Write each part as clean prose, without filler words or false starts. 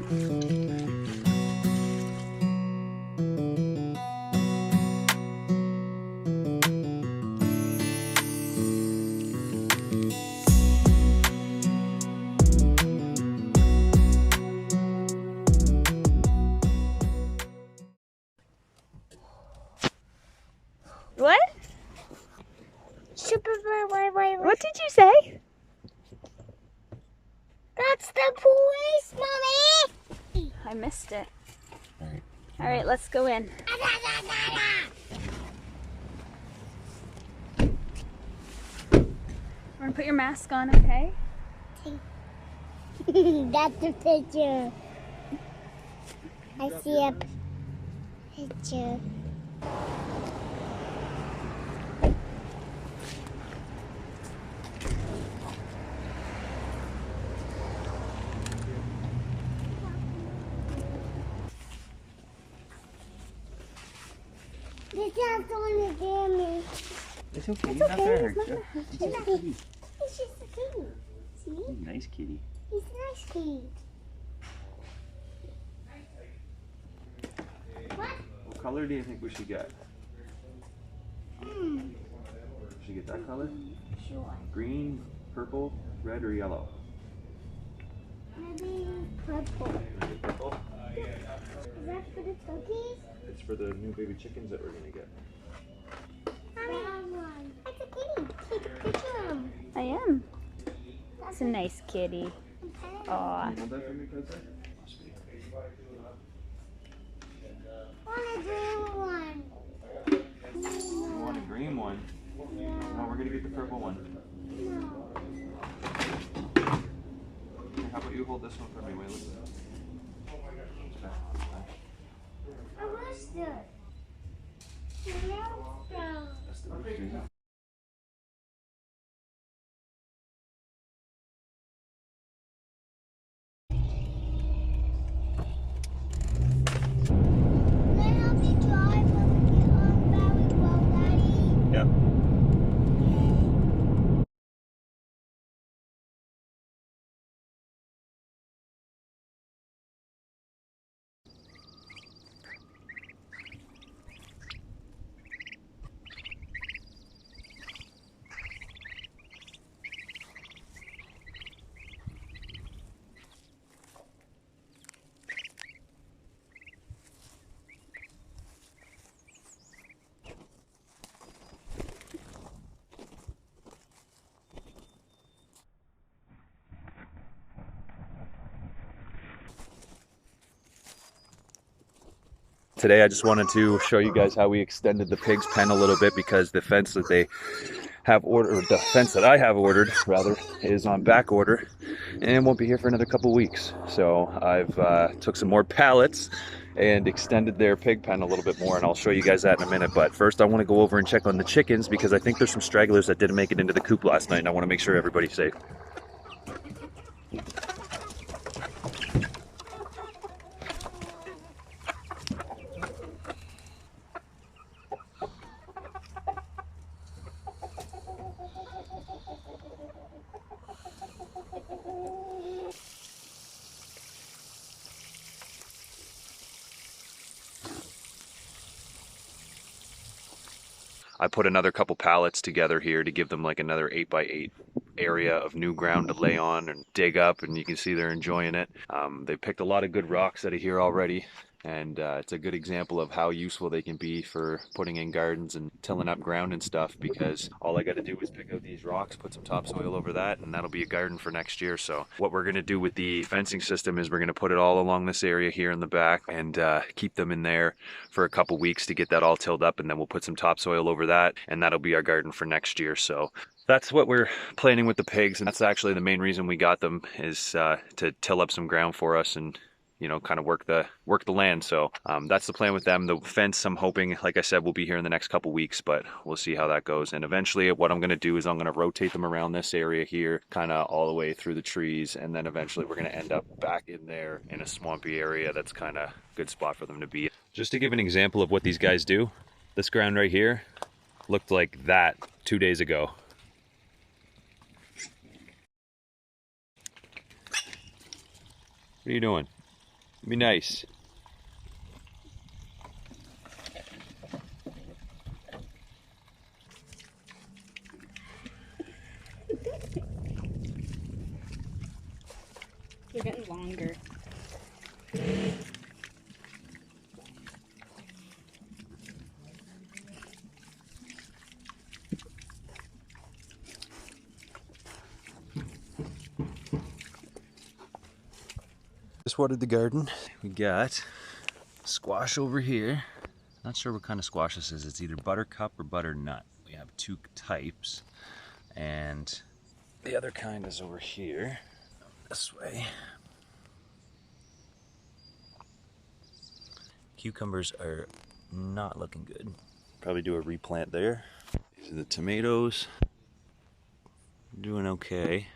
What? What did you say? That's the police, Mommy! I missed it. All right. All right, let's go in. We're gonna put your mask on, okay? That's the picture. I see a picture. This is going to get me. It's okay. It's He's not okay, gonna he's hurt not you. gonna hurt you. It's just a kitty. See? He's a nice kitty. He's a nice kitty. What? What color do you think we should get? Hmm. Should we get that color? Sure. Green, purple, red, or yellow? Maybe purple. Maybe purple. Is that for the turkeys? It's for the new baby chickens that we're gonna get. One. That's a kitty. Take a picture of him. I am. That's a nice kitty. Aw. You want that for me, President? Want a green one. You want a green one? Yeah. No, we're gonna get the purple one. No. Here, how about you hold this one for me, Waylon? I wish that. That's the picture. Can I help you drive when we get on Valley Road, Daddy? Yeah. Today I just wanted to show you guys how we extended the pigs pen a little bit, because the fence that they have ordered, the fence that I have ordered rather, is on back order and won't be here for another couple weeks. So I've took some more pallets and extended their pig pen a little bit more, and I'll show you guys that in a minute. But first I want to go over and check on the chickens, because I think there's some stragglers that didn't make it into the coop last night, and I want to make sure everybody's safe. I put another couple pallets together here to give them like another 8x8 area of new ground to lay on and dig up, and you can see they're enjoying it. They picked a lot of good rocks out of here already, and it's a good example of how useful they can be for putting in gardens and tilling up ground and stuff, because all I got to do is pick out these rocks, put some topsoil over that, and that'll be a garden for next year. So what we're going to do with the fencing system is we're going to put it all along this area here in the back and keep them in there for a couple weeks to get that all tilled up, and then we'll put some topsoil over that, and that'll be our garden for next year. So that's what we're planning with the pigs, and that's actually the main reason we got them, is to till up some ground for us and, you know, kind of work the land. So that's the plan with them. The fence, I'm hoping, like I said, will be here in the next couple weeks, but we'll see how that goes. And eventually what I'm going to do is I'm going to rotate them around this area here, kind of all the way through the trees, and then eventually we're going to end up back in there in a swampy area that's kind of a good spot for them to be. Just to give an example of what these guys do, this ground right here looked like that 2 days ago. What are you doing? Be nice. They're getting longer. Just watered the garden. We got squash over here. Not sure what kind of squash this is. It's either buttercup or butternut. We have two types. And the other kind is over here. This way. Cucumbers are not looking good. Probably do a replant there. These are the tomatoes. Doing okay.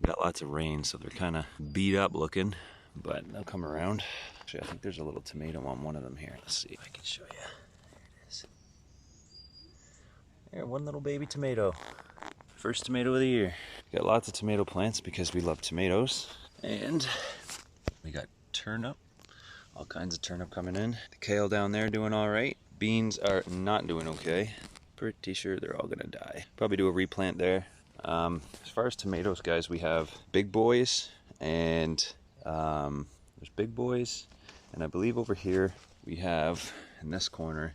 Got lots of rain, so they're kind of beat up looking, but they'll come around. Actually, I think there's a little tomato on one of them here. Let's see if I can show you. There it is. There, one little baby tomato. First tomato of the year. Got lots of tomato plants because we love tomatoes. And we got turnip. All kinds of turnip coming in. The kale down there doing all right. Beans are not doing okay. Pretty sure they're all gonna die. Probably do a replant there. As far as tomatoes, guys, we have big boys and there's big boys, and I believe over here we have, in this corner,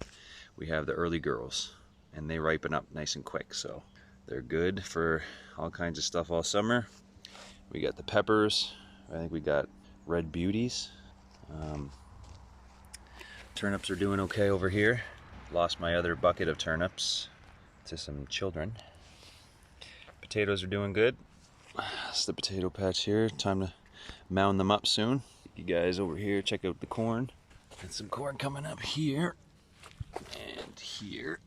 we have the early girls, and they ripen up nice and quick, so they're good for all kinds of stuff all summer. We got the peppers. I think we got red beauties. Turnips are doing okay over here. Lost my other bucket of turnips to some children. Potatoes are doing good. That's the potato patch here. Time to mound them up soon. You guys over here, check out the corn. Got some corn coming up here, and here,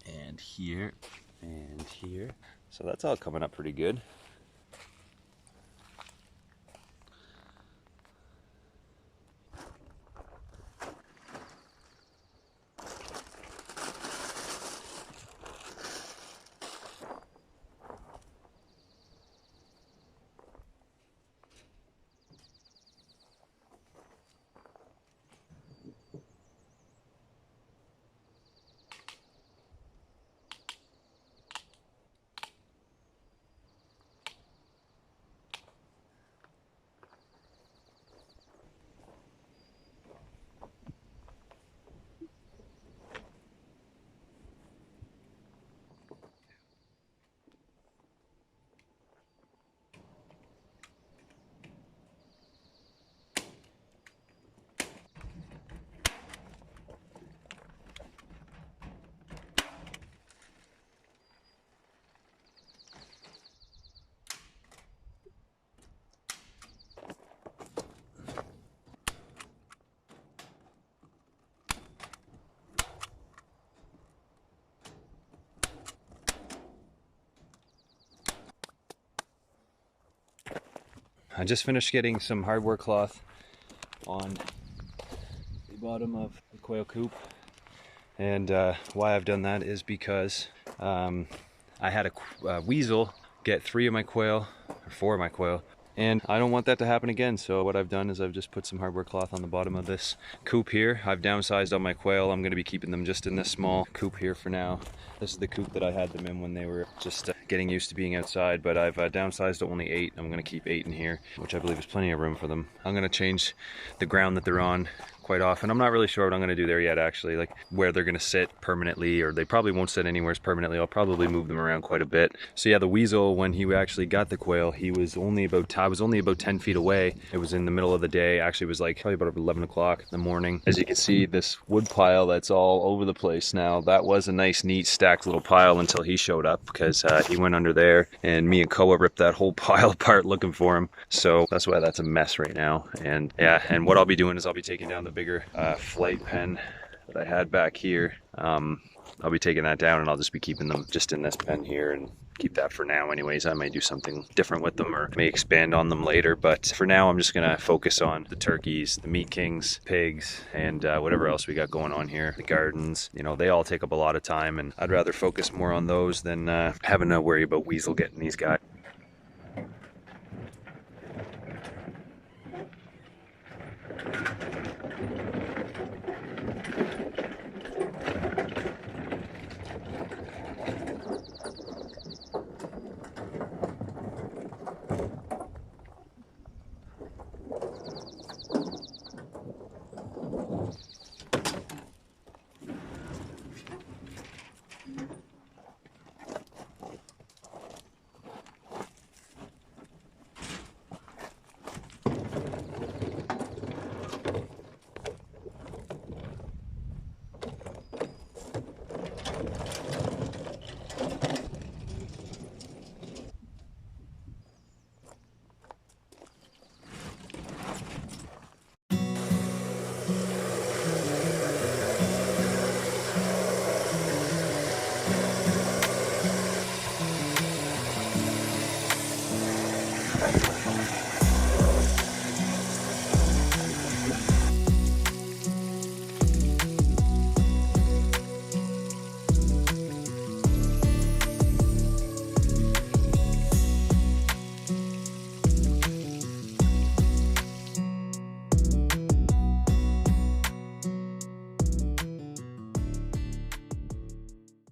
and here, and here. So that's all coming up pretty good. I just finished getting some hardware cloth on the bottom of the quail coop, and why I've done that is because I had a weasel get 3 of my quail, or 4 of my quail, and I don't want that to happen again. So what I've done is I've just put some hardware cloth on the bottom of this coop here. I've downsized on my quail. I'm going to be keeping them just in this small coop here for now. This is the coop that I had them in when they were just getting used to being outside, but I've downsized to only 8. I'm going to keep 8 in here, which I believe is plenty of room for them. I'm going to change the ground that they're on quite often. I'm not really sure what I'm going to do there yet, actually, like where they're going to sit permanently, or they probably won't sit anywhere permanently. I'll probably move them around quite a bit. So yeah, the weasel, when he actually got the quail, he was only about, I was only about 10 feet away. It was in the middle of the day. Actually, it was like probably about 11 o'clock in the morning. As you can see, this wood pile that's all over the place now, that was a nice, neat, stacked little pile until he showed up, because he went under there, and me and Koa ripped that whole pile apart looking for him. So that's why that's a mess right now. And yeah, and what I'll be doing is I'll be taking down the bigger flight pen that I had back here. I'll be taking that down, and I'll just be keeping them just in this pen here and keep that for now anyways. I might do something different with them, or may expand on them later, but for now I'm just gonna focus on the turkeys, the meat kings, pigs, and whatever else we got going on here. The gardens, you know, they all take up a lot of time, and I'd rather focus more on those than having to worry about weasel getting these guys.